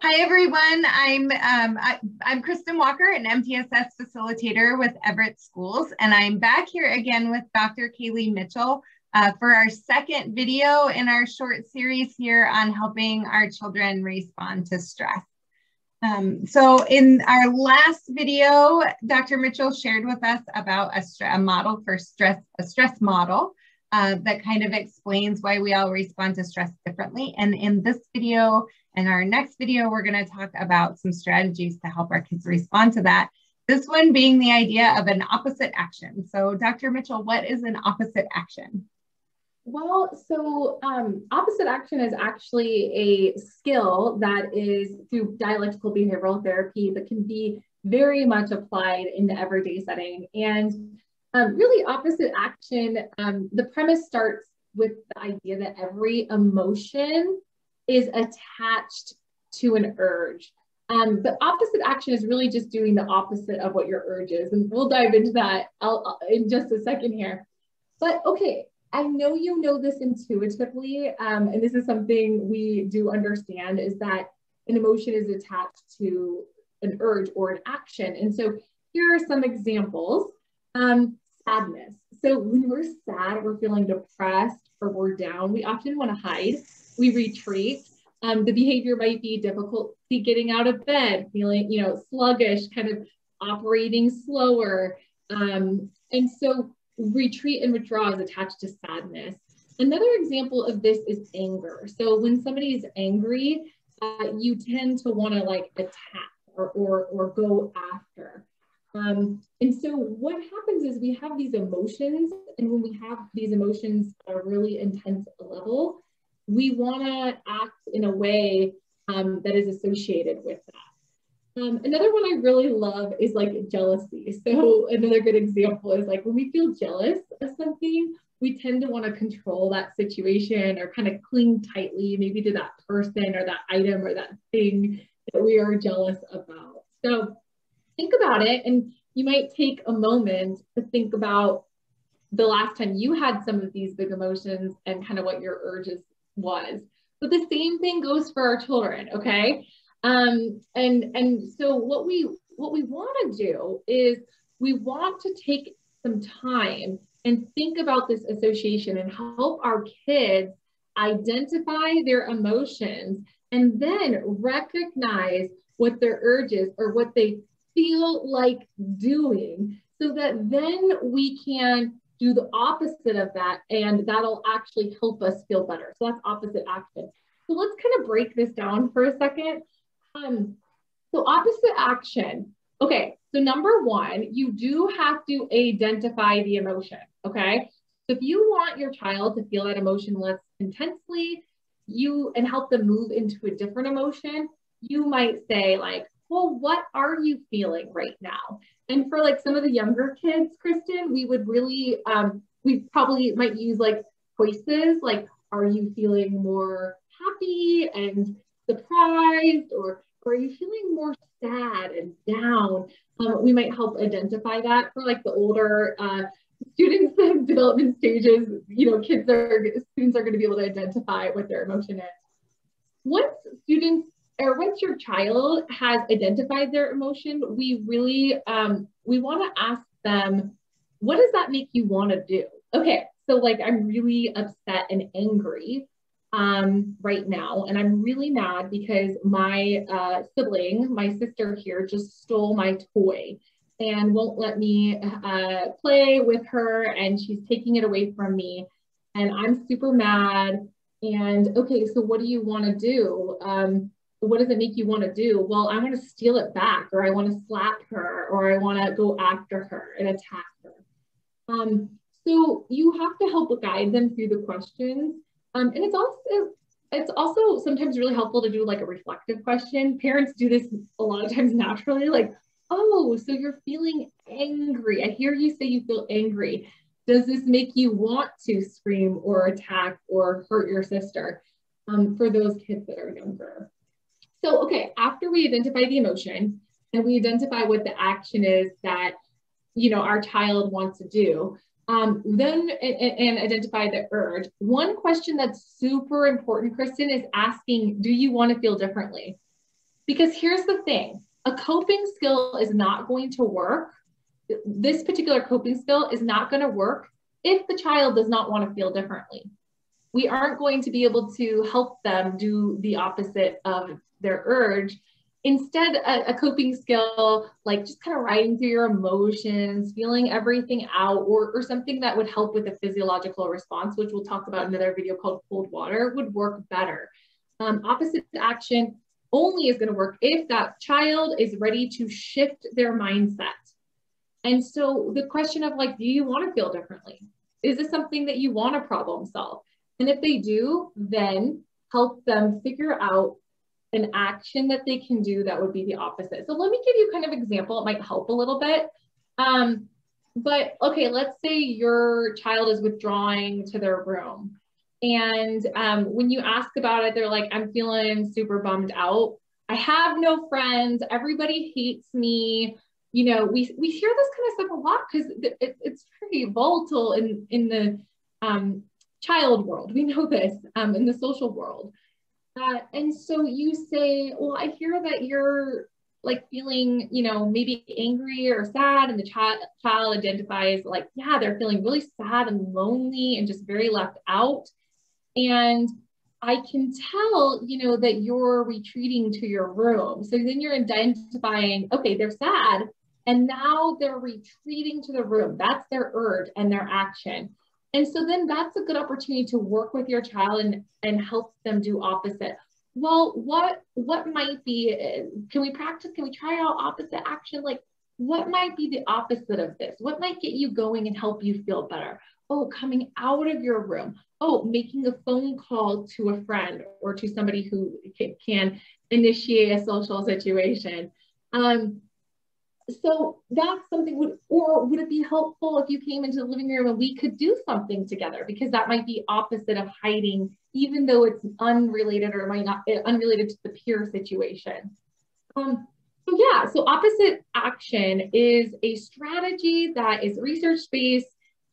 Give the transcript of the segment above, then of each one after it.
Hi, everyone. I'm Kristen Walker, an MTSS facilitator with Everett Schools, and I'm back here again with Dr. Kaylee Mitchell for our second video in our short series here on helping our children respond to stress. So in our last video, Dr. Mitchell shared with us about a model for stress, a stress model that kind of explains why we all respond to stress differently. And in this video and our next video, we're going to talk about some strategies to help our kids respond to that. This one being the idea of an opposite action. So Dr. Mitchell, what is an opposite action? Well, so opposite action is actually a skill that is through dialectical behavioral therapy that can be very much applied in the everyday setting. And really opposite action, the premise starts with the idea that every emotion is attached to an urge. The opposite action is really just doing the opposite of what your urge is. And we'll dive into that in just a second here. But okay, I know you know this intuitively, and this is something we do understand, is that an emotion is attached to an urge or an action. And so here are some examples. Sadness. So when we're sad, we're feeling depressed, or we're down, we often want to hide. We retreat. The behavior might be difficulty getting out of bed, feeling, sluggish, kind of operating slower. And so retreat and withdraw is attached to sadness. Another example of this is anger. So when somebody is angry, you tend to want to attack or go after. And so what happens is we have these emotions, and when we have these emotions at a really intense level, we want to act in a way that is associated with that. Another one I really love is jealousy. So another good example is when we feel jealous of something, we tend to want to control that situation or kind of cling tightly, maybe to that person or that item or that thing that we are jealous about. So think about it, and you might take a moment to think about the last time you had some of these big emotions and kind of what your urges was. But the same thing goes for our children, okay? And so what we want to do is we want to take some time and think about this association and help our kids identify their emotions and then recognize what their urges or what they feel like doing, so that then we can do the opposite of that, and that'll actually help us feel better. So that's opposite action. So let's kind of break this down for a second. So opposite action. Okay, so number one, you do have to identify the emotion, okay? So if you want your child to feel that emotion less intensely, and help them move into a different emotion, you might say well, what are you feeling right now? And for some of the younger kids, Kristen, we would really, we probably might use choices, are you feeling more happy and surprised, or are you feeling more sad and down? We might help identify that for the older students in development stages. Students are going to be able to identify what their emotion is. Once your child has identified their emotion, we really, we want to ask them, what does that make you want to do? Okay, so I'm really upset and angry right now, and I'm really mad because my sibling, my sister here, just stole my toy and won't let me play with her, and she's taking it away from me, and I'm super mad. And okay, so what do you want to do? What does it make you want to do? Well, I want to steal it back, or I want to slap her, or I want to go after her and attack her. So you have to help guide them through the questions. And it's also sometimes really helpful to do a reflective question. Parents do this a lot of times naturally, oh, so you're feeling angry. I hear you say you feel angry. Does this make you want to scream or attack or hurt your sister? For those kids that are younger. So, okay, after we identify the emotion and we identify what the action is that, our child wants to do, then identify the urge. One question that's super important, Kristen, is asking, do you want to feel differently? Because here's the thing, a coping skill is not going to work. This particular coping skill is not going to work if the child does not want to feel differently. We aren't going to be able to help them do the opposite of their urge. Instead, a coping skill, like just kind of riding through your emotions, feeling everything out, or something that would help with a physiological response, which we'll talk about in another video called cold water, would work better. Opposite action only is going to work if that child is ready to shift their mindset. And so the question of like, do you want to feel differently? Is this something that you want to problem solve? And if they do, then help them figure out an action that they can do that would be the opposite. So let me give you kind of example. It might help a little bit. But okay, let's say your child is withdrawing to their room. And when you ask about it, they're like, I'm feeling super bummed out. I have no friends. Everybody hates me. You know, we hear this kind of stuff a lot because it's pretty volatile in the child world. We know this in the social world. And so you say, well, I hear that you're like feeling, you know, maybe angry or sad, and the child identifies like, yeah, they're feeling really sad and lonely and just very left out. And I can tell, you know, that you're retreating to your room. So then you're identifying, okay, they're sad, and now they're retreating to the room. That's their urge and their action. And so then that's a good opportunity to work with your child and help them do opposite. Well, what might be, can we practice, can we try out opposite action? Like, what might be the opposite of this? What might get you going and help you feel better? Oh, coming out of your room. Oh, making a phone call to a friend or to somebody who can initiate a social situation. So that's something, would it be helpful if you came into the living room and we could do something together? Because that might be opposite of hiding, even though it's unrelated or might not unrelated to the peer situation. So opposite action is a strategy that is research-based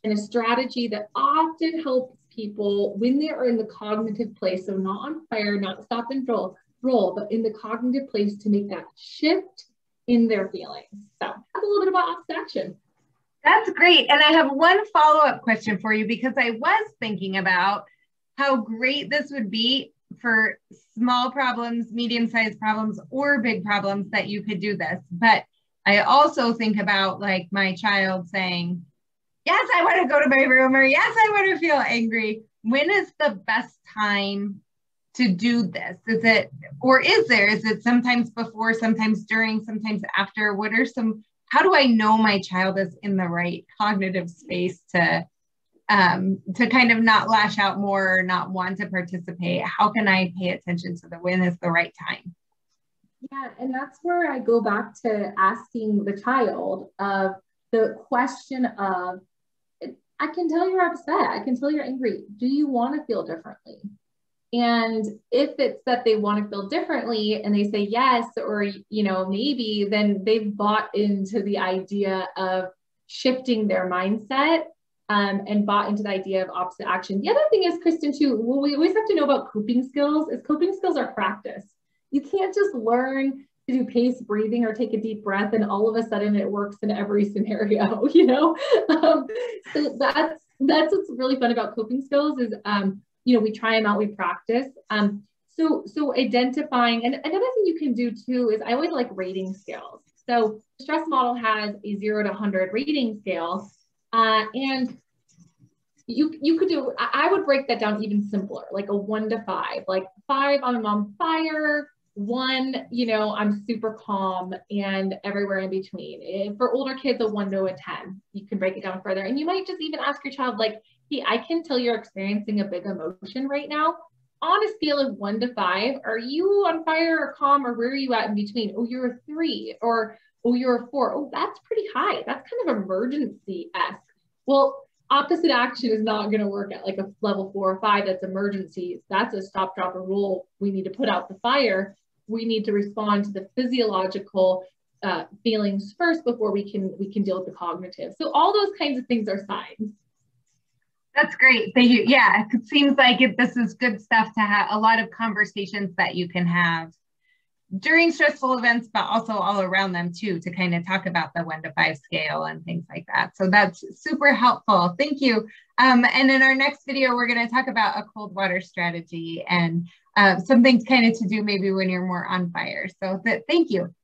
and a strategy that often helps people when they are in the cognitive place. So not on fire, not stop and roll, but in the cognitive place to make that shift in their feelings. So that's a little bit about opposite action. That's great. And I have one follow-up question for you, because I was thinking about how great this would be for small problems, medium-sized problems, or big problems that you could do this. But I also think about like my child saying, yes, I want to go to my room, or yes, I want to feel angry. When is the best time to do this? Is it sometimes before, sometimes during, sometimes after? How do I know my child is in the right cognitive space to kind of not lash out more or not want to participate? How can I pay attention to when is the right time? Yeah, and that's where I go back to asking the child of the question of, I can tell you're upset. I can tell you're angry. Do you want to feel differently? And if it's that they want to feel differently and they say yes, or, you know, maybe, then they've bought into the idea of shifting their mindset and bought into the idea of opposite action. The other thing is, Kristen, too, what we always have to know about coping skills is coping skills are practice. You can't just learn to do paced breathing or take a deep breath and all of a sudden it works in every scenario, you know? So that's what's really fun about coping skills is, you know, we try them out, we practice. So identifying, and another thing you can do too is I always like rating scales. So the stress model has a 0 to 100 rating scale. And you could do, I would break that down even simpler, like a 1 to 5, like 5, I'm on fire, 1, you know, I'm super calm, and everywhere in between. And for older kids, a 1 to a 10, you can break it down further. And you might just even ask your child, like, hey, I can tell you're experiencing a big emotion right now. On a scale of 1 to 5, are you on fire or calm, or where are you at in between? Oh, you're a 3, or oh, you're a 4. Oh, that's pretty high. That's kind of emergency-esque. Well, opposite action is not going to work at like a level 4 or 5. That's emergency. That's a stop, drop, and roll. We need to put out the fire. We need to respond to the physiological feelings first before we can deal with the cognitive. So all those kinds of things are signs. That's great. Thank you. Yeah, it seems like this is good stuff to have, a lot of conversations that you can have. during stressful events, but also all around them too, to kind of talk about the 1 to 5 scale and things like that. So that's super helpful. Thank you. And in our next video, we're going to talk about a cold water strategy and some things kind of to do maybe when you're more on fire. So thank you.